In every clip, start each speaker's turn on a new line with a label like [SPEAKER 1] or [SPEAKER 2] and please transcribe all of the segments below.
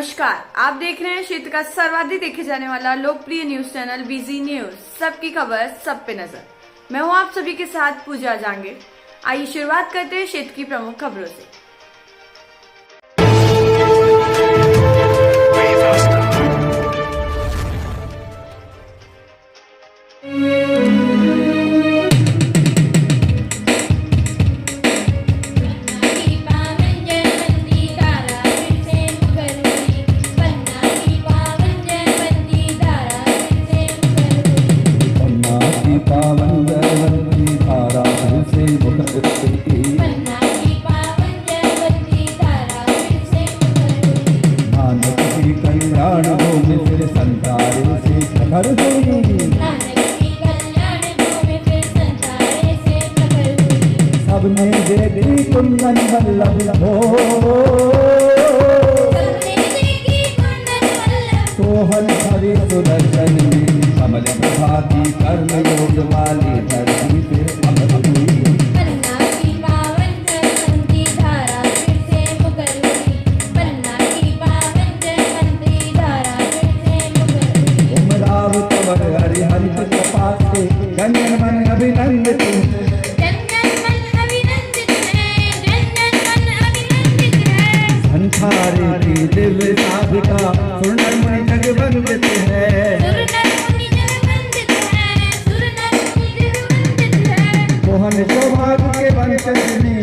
[SPEAKER 1] नमस्कार, आप देख रहे हैं क्षेत्र का सर्वाधिक देखे जाने वाला लोकप्रिय न्यूज चैनल बीजी न्यूज। सबकी खबर सब पे नजर। मैं हूं आप सभी के साथ पूजा जांगे। आइए शुरुआत करते हैं क्षेत्र की प्रमुख खबरों से।
[SPEAKER 2] सबने देखी कुंदन वल्लभ हो, सोहन हरि सुदर्शन कमल प्रभाती कर्म योग वाली धरती पे अमर हुई। उमराव कंवर हरिहंस कपास से गंजन मन अभिनंदित संसारे की दिव्य साधिका सुरनर जग वंदित है। मोहन सौभाग्य के वंचित ने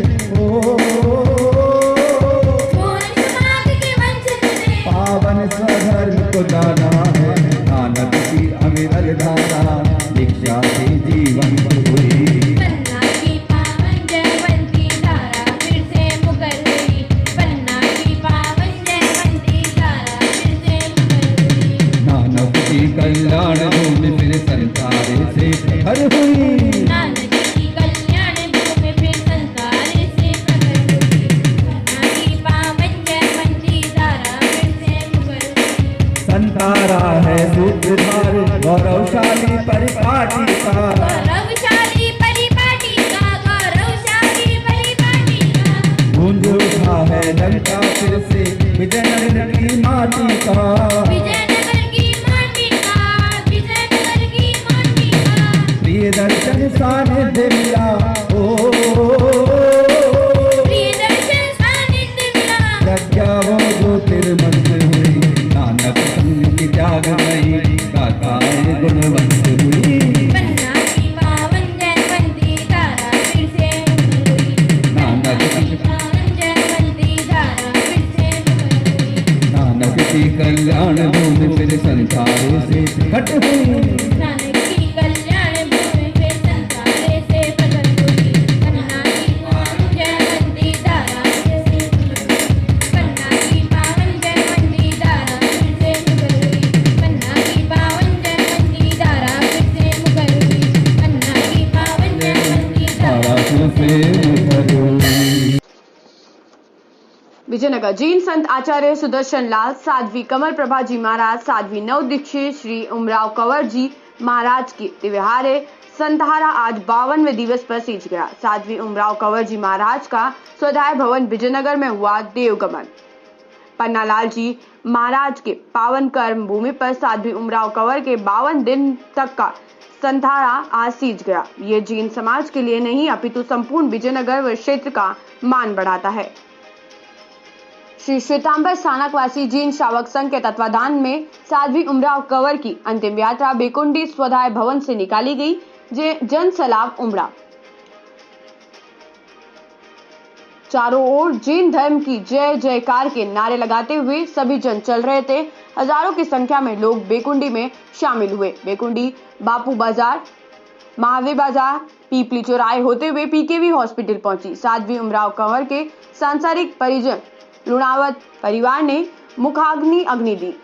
[SPEAKER 2] पावन स्वधर्म को जाना है। नानक की अविरल धारा दीक्षा से जीवन हुई। कल्याण भूमि फिर संसारे से हर हुई।
[SPEAKER 3] नानक की कल्याण भूमि फिर संसारे से प्रकट हुई। करुणा की पावन जयवंती धारा फिर से मुकर हुई।
[SPEAKER 2] संतारा है सूत्रधार गौरवशाली परिपाटी का,
[SPEAKER 3] गौरवशाली परिपाटी का, गौरवशाली परिपाटी का।
[SPEAKER 2] गूंज उठा है लंका फिर से विजयनगर की माटी का। प्रिय दर्शन सानिध्य मिला ओ,
[SPEAKER 3] प्रिय दर्शन सानिध्य मिला।
[SPEAKER 2] प्रज्ञा वो ज्योतिर्मंत हुई। नानक संग की त्याग गई गाताएं गुणवंत हुई।
[SPEAKER 3] करुणा की पावन जयवंती धारा फिर से मुकर हुई।
[SPEAKER 2] नानक की
[SPEAKER 3] पावन जयवंती धारा फिर से मुकर हुई।
[SPEAKER 2] नानक की कल्याण भूमि फिर संसारों से घट हुई।
[SPEAKER 3] नानक की कल्याण भूमि फिर संसारे से प्रकट हुई। करुणा की पावन जयवंती धारा फिर से मुकर हुई। करुणा की पावन जयवंती धारा फिर से मुकर हुई। करुणा की पावन जयवंती धारा फिर से मुकर हुई। करुणा की पावन जयवंती धारा
[SPEAKER 2] फिर से मुकर हुई।
[SPEAKER 1] विजयनगर जैन संत आचार्य सुदर्शन लाल, साध्वी कमल प्रभा जी महाराज, साध्वी नव दीक्षित श्री उमराव कंवर जी महाराज की दिव्यहारे संतारा आज 52वें दिवस पर सींच गया। साध्वी उमराव कंवर जी महाराज का स्वधाय भवन विजयनगर में हुआ देवगमन। पन्नालाल जी महाराज के पावन कर्म भूमि पर साध्वी उमराव कंवर के 52 दिन तक का संतारा आज सींच गया। ये जैन समाज के लिए नहीं अपितु संपूर्ण विजयनगर व क्षेत्र का मान बढ़ाता है। श्री श्वेतांबर स्थानकवासी जैन श्रावक संघ के तत्वाधान में साध्वी उमराव कंवर की अंतिम यात्रा बेकुंडी स्वधाय भवन से निकाली गई। जन सलाब उमराव। चारों ओर जैन धर्म की जय जयकार के नारे लगाते हुए सभी जन चल रहे थे। हजारों की संख्या में लोग बेकुंडी में शामिल हुए। बेकुंडी बापू बाजार, महावीर बाजार, पीपली चौराहे होते हुए पीकेवी हॉस्पिटल पहुंची। साध्वी उमराव कंवर के सांसारिक परिजन लुणावत परिवार ने अग्नि दी।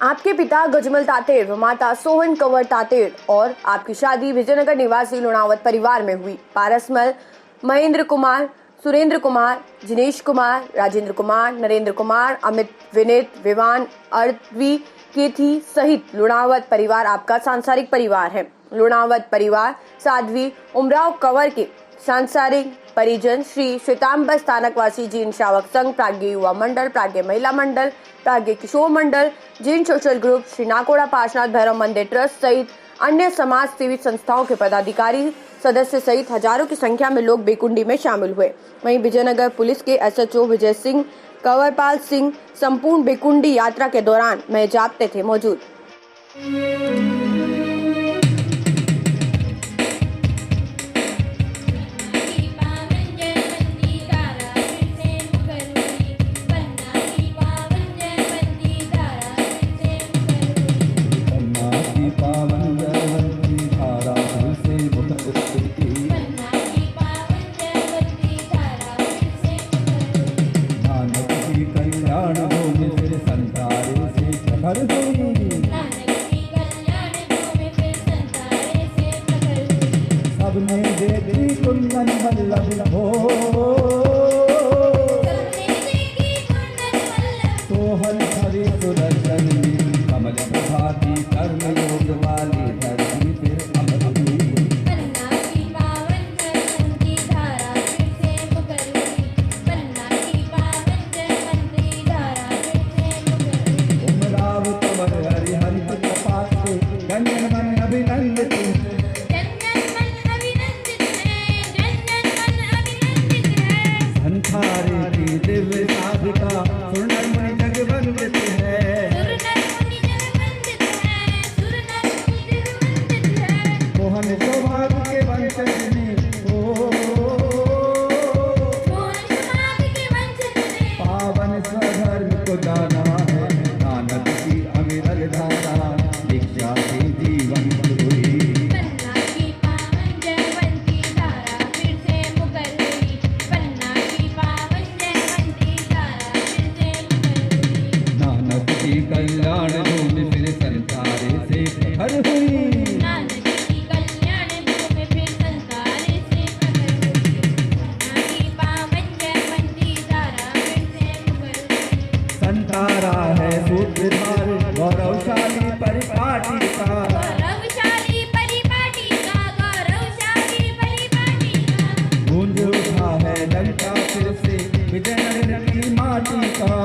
[SPEAKER 1] आपके पिता गजमल तातेर व माता सोहन कंवर तातेर और आपकी शादी विजयनगर निवासी लुणावत परिवार में हुई। पारसमल महेंद्र कुमार, सुरेंद्र कुमार, जिनेश कुमार, राजेंद्र कुमार, नरेंद्र कुमार, अमित, विनीत, विवान, अर्थवी, केथी सहित लुणावत परिवार आपका सांसारिक परिवार है। लुणावत परिवार साध्वी उमराव कंवर के सांसारिक परिजन श्री श्वेतांबर स्थानकवासी जैन श्रावक संघ, प्राज्ञ युवा मंडल, प्राज्ञ महिला मंडल, प्राज्ञ किशोर मंडल, जैन सोशल ग्रुप, श्री नाकोड़ा पार्श्वनाथ भैरव मंदिर ट्रस्ट सहित अन्य समाज सेवी संस्थाओं के पदाधिकारी, सदस्य सहित हजारों की संख्या में लोग बेकुंडी में शामिल हुए। वहीं विजयनगर पुलिस के SHO विजय सिंह, कंवरपाल सिंह संपूर्ण बेकुंडी यात्रा के दौरान महजाबते थे मौजूद।
[SPEAKER 2] सबने देखी कुंदन वल्लभ हो, सोहन हरि सुदर्शन, कमल प्रभाती कर्म योग वाली धरती फिर अमर हुई। उमराव कंवर हरिहंत कपाट से गंजन मन अभिनंदित, संसारे की दिव्य साधिका सुरनर मुनि जग वंदित है। मोहन सौभाग्य के वंशजनी हो, पावन स्वधर्म को जाना है, नानक की अविरल धारा दीक्षा से जीवन हुई। कल्याण भूमि फिर संसारे से प्रखर हुई। संतारा है सूत्रधार गौरवशाली परिपाटी का, गूंज उठा है लंका फिर से विजयनगर की माटी का।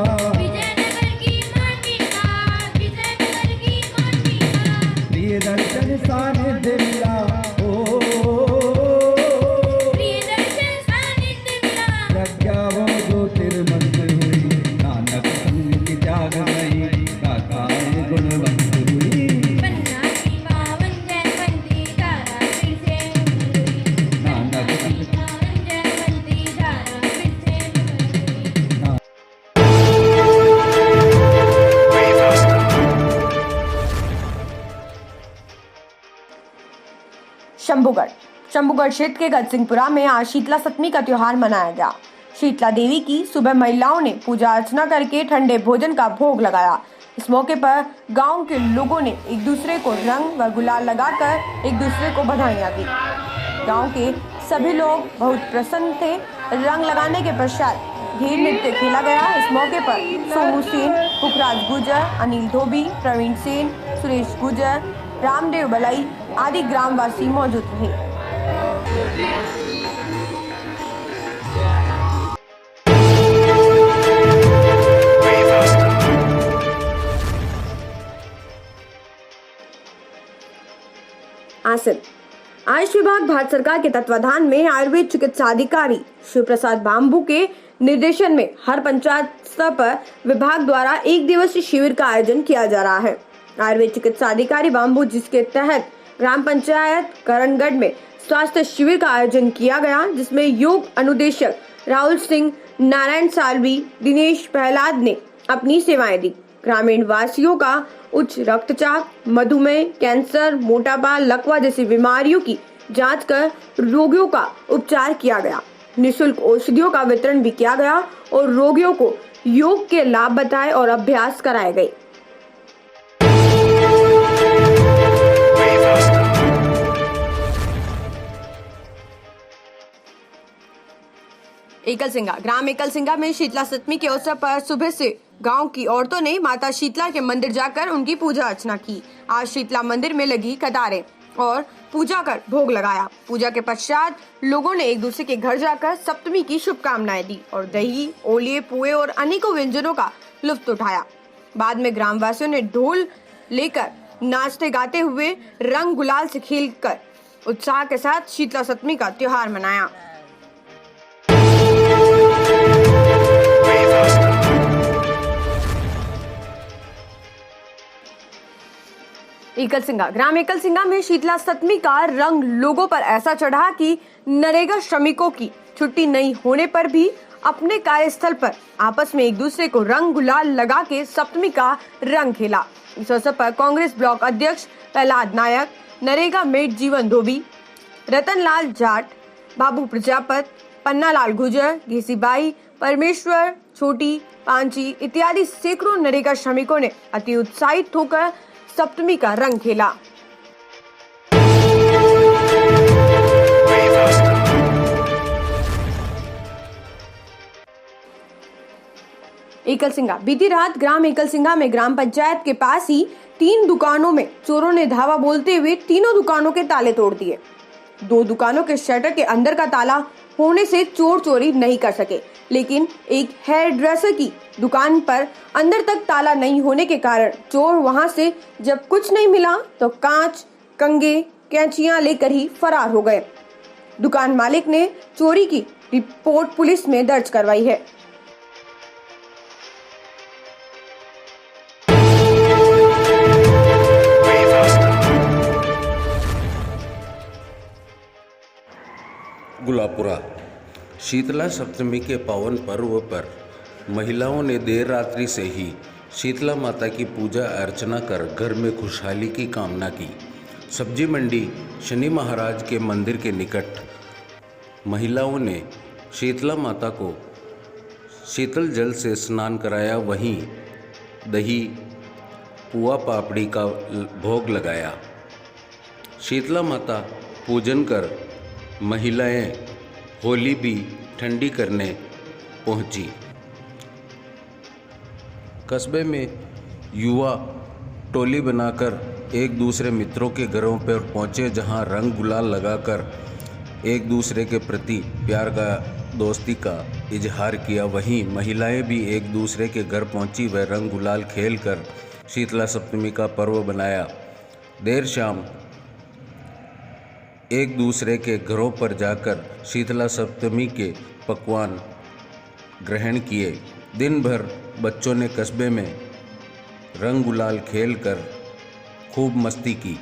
[SPEAKER 2] दर्शन सानिध्य मिला ओ, प्रज्ञा वो ज्योतिर्मंत्र हुई, नानक संग की त्याग गई, गाथाएं गुणवंत हुई। नानक
[SPEAKER 1] शंभूगढ़ क्षेत्र के गजसिंहपुरा में आज शीतला सप्तमी का त्योहार मनाया गया। शीतला देवी की सुबह महिलाओं ने पूजा अर्चना करके ठंडे भोजन का भोग लगाया। इस मौके पर गांव के लोगों ने एक दूसरे को रंग व गुलाल लगाकर एक दूसरे को बधाइयां दी। गांव के सभी लोग बहुत प्रसन्न थे। रंग लगाने के पश्चात घेर नृत्य खेला गया। इस मौके पर सोमू सेन, पुखराज गुर्जर, अनिल धोबी, प्रवीण सेन, सुरेश गुर्जर, रामदेव बलई आदि ग्रामवासी मौजूद रहे। आयुष विभाग भारत सरकार के तत्वाधान में आयुर्वेद चिकित्सा अधिकारी शिव प्रसाद बाम्बू के निर्देशन में हर पंचायत स्तर पर विभाग द्वारा एक दिवसीय शिविर का आयोजन किया जा रहा है। आयुर्वेद चिकित्सा अधिकारी बाम्बू, जिसके तहत ग्राम पंचायत करणगढ़ में स्वास्थ्य शिविर का आयोजन किया गया, जिसमें योग अनुदेशक राहुल सिंह, नारायण सालवी, दिनेश प्रहलाद ने अपनी सेवाएं दी। ग्रामीण वासियों का उच्च रक्तचाप, मधुमेह, कैंसर, मोटापा, लकवा जैसी बीमारियों की जांच कर रोगियों का उपचार किया गया। निःशुल्क औषधियों का वितरण भी किया गया और रोगियों को योग के लाभ बताए और अभ्यास कराए गए। ग्राम एकलसिंगा में शीतला सप्तमी के अवसर पर सुबह से गांव की औरतों ने माता शीतला के मंदिर जाकर उनकी पूजा अर्चना की। आज शीतला मंदिर में लगी कतारें। और पूजा कर भोग लगाया। पूजा के पश्चात लोगों ने एक दूसरे के घर जाकर सप्तमी की शुभकामनाएं दी और दही, ओलिए, पुए और अनेकों व्यंजनों का लुत्फ उठाया। बाद में ग्रामवासियों ने ढोल लेकर नाचते गाते हुए रंग गुलाल से खेलकर उत्साह के साथ शीतला सप्तमी का त्योहार मनाया। एकलसिंगा, ग्राम एकलसिंगा में शीतला सप्तमी का रंग लोगों पर ऐसा चढ़ा कि नरेगा श्रमिकों की छुट्टी नहीं होने पर भी अपने कार्यस्थल पर आपस में एक दूसरे को रंग गुलाल लगा के सप्तमी का रंग खेला। इस अवसर पर कांग्रेस ब्लॉक अध्यक्ष प्रहलाद नायक, नरेगा मेट जीवन धोबी, रतनलाल जाट, बाबू प्रजापत, पन्नालाल गुजर, घीसीबाई, परमेश्वर, छोटी, पांची इत्यादि सैकड़ों नरेगा श्रमिकों ने अति उत्साहित होकर सप्तमी का रंग खेला। एकलसिंगा, बीती रात ग्राम एकलसिंगा में ग्राम पंचायत के पास ही 3 दुकानों में चोरों ने धावा बोलते हुए तीनों दुकानों के ताले तोड़ दिए। 2 दुकानों के शटर के अंदर का ताला होने से चोर चोरी नहीं कर सके, लेकिन एक हेयर ड्रेसर की दुकान पर अंदर तक ताला नहीं होने के कारण चोर वहां से जब कुछ नहीं मिला तो कांच, कंगे, कैंचियां लेकर ही फरार हो गए। दुकान मालिक ने चोरी की रिपोर्ट पुलिस में दर्ज करवाई है।
[SPEAKER 4] गुलापुरा, शीतला सप्तमी के पावन पर्व पर महिलाओं ने देर रात्रि से ही शीतला माता की पूजा अर्चना कर घर में खुशहाली की कामना की। सब्जी मंडी शनि महाराज के मंदिर के निकट महिलाओं ने शीतला माता को शीतल जल से स्नान कराया, वहीं दही, पुआ पापड़ी का भोग लगाया। शीतला माता पूजन कर महिलाएं होली भी ठंडी करने पहुंची। कस्बे में युवा टोली बनाकर एक दूसरे मित्रों के घरों पर पहुंचे, जहां रंग गुलाल लगाकर एक दूसरे के प्रति प्यार का, दोस्ती का इजहार किया। वहीं महिलाएं भी एक दूसरे के घर पहुंची व रंग गुलाल खेलकर शीतला सप्तमी का पर्व बनाया। देर शाम एक दूसरे के घरों पर जाकर शीतला सप्तमी के पकवान ग्रहण किए। दिन भर बच्चों ने कस्बे में रंग गुलाल खेलकर खूब मस्ती की।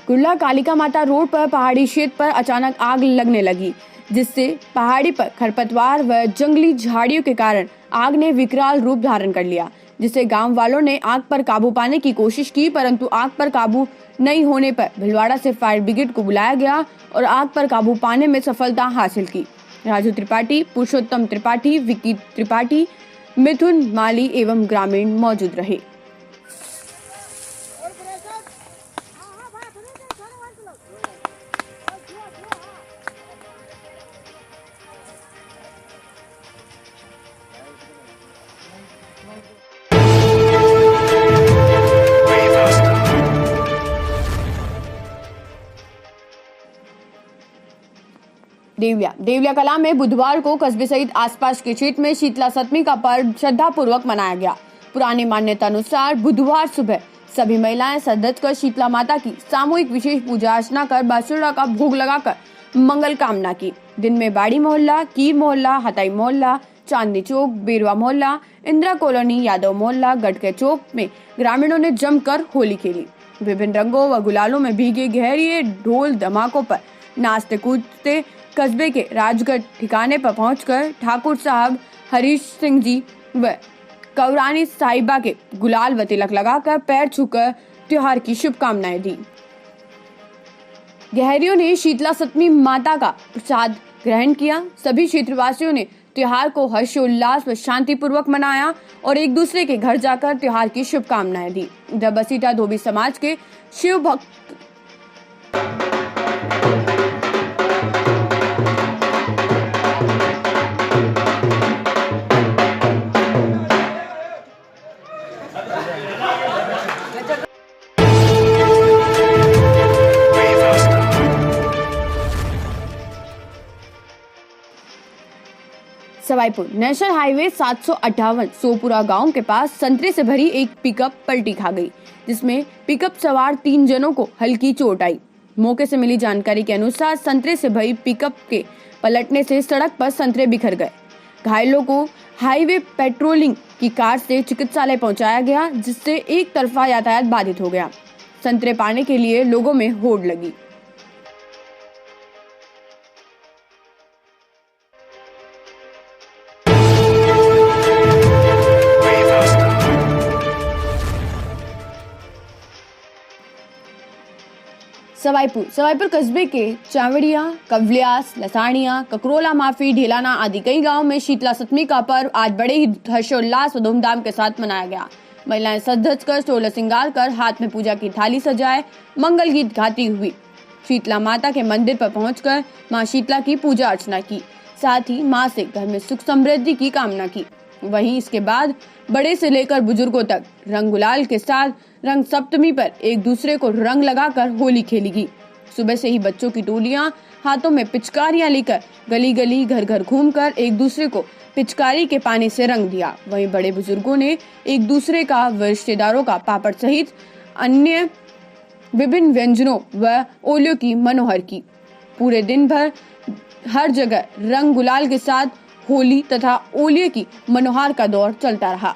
[SPEAKER 1] गुड़ला कालिका माता रोड पर पहाड़ी क्षेत्र पर अचानक आग लगने लगी, जिससे पहाड़ी पर खरपतवार व जंगली झाड़ियों के कारण आग ने विकराल रूप धारण कर लिया, जिससे गांव वालों ने आग पर काबू पाने की कोशिश की, परंतु आग पर काबू नहीं होने पर भिलवाड़ा से फायर ब्रिगेड को बुलाया गया और आग पर काबू पाने में सफलता हासिल की। राजू त्रिपाठी, पुरुषोत्तम त्रिपाठी, विक्की त्रिपाठी, मिथुन माली एवं ग्रामीण मौजूद रहे। देवलिया कला में बुधवार को कस्बे सहित आसपास के क्षेत्र में शीतला सप्तमी का पर्व श्रद्धापूर्वक मनाया गया। पुरानी मान्यता अनुसार बुधवार सुबह सभी महिलाएं सज कर शीतला माता की सामूहिक विशेष पूजा अर्चना कर बासुरा का भोग लगाकर मंगल कामना की। दिन में बाड़ी मोहल्ला, कीर मोहल्ला, हताई मोहल्ला, चांदनी चौक, बेरवा मोहल्ला, इंदिरा कॉलोनी, यादव मोहल्ला, गटके चौक में ग्रामीणों ने जमकर होली खेली। विभिन्न रंगों व गुलालों में भीगे गहरिए ढोल धमाकों पर नाचते कूदते कस्बे के राजगढ़ ठिकाने पर पहुंचकर ठाकुर साहब हरीश सिंह जी व कौरानी साहिबा के गुलाल व तिलक लगाकर पैर छूकर त्योहार की शुभकामनाएं दी। गहरियों ने शीतला सप्तमी माता का प्रसाद ग्रहण किया। सभी क्षेत्रवासियों ने त्योहार को हर्षोल्लास व शांतिपूर्वक मनाया और एक दूसरे के घर जाकर त्योहार की शुभकामनाएं दी। इधर बसीटा धोबी समाज के शिव भक्त सवाईपुर नेशनल हाईवे 758 सोपुरा गांव के पास संतरे से भरी एक पिकअप पलटी खा गई, जिसमें पिकअप सवार 3 जनों को हल्की चोट आई। मौके से मिली जानकारी के अनुसार संतरे से भरी पिकअप के पलटने से सड़क पर संतरे बिखर गए। घायलों को हाईवे पेट्रोलिंग की कार से चिकित्सालय पहुंचाया गया, जिससे एक तरफा यातायात बाधित हो गया। संतरे पाने के लिए लोगों में होड़ लगी। सवाईपुर कस्बे के चावड़िया, कवलियास, लसानिया, ककरोला माफी, ढेलाना आदि कई गांवों में शीतला सप्तमी का पर्व आज बड़े ही हर्षोल्लास व धूमधाम के साथ मनाया गया। महिलाएं सज धज कर, सोलह श्रृंगार कर, हाथ में पूजा की थाली सजाए, मंगल गीत गाती हुई शीतला माता के मंदिर पर पहुंचकर मां शीतला की पूजा अर्चना की। साथ ही मां से घर में सुख समृद्धि की कामना की। वहीं इसके बाद बड़े से लेकर बुजुर्गों तक रंग गुलाल के साथ रंग सप्तमी पर एक दूसरे को रंग लगाकर होली खेली गई। सुबह से ही बच्चों की टोलियां हाथों में पिचकारियां लेकर गली गली, घर घर घूमकर एक दूसरे को पिचकारी के पानी से रंग दिया। वहीं बड़े बुजुर्गों ने एक दूसरे का व रिश्तेदारों का पापड़ सहित अन्य विभिन्न व्यंजनों व ओलियों की मनोहर की। पूरे दिन भर हर जगह रंग गुलाल के साथ होली तथा ओलिये की मनोहार का दौर चलता रहा।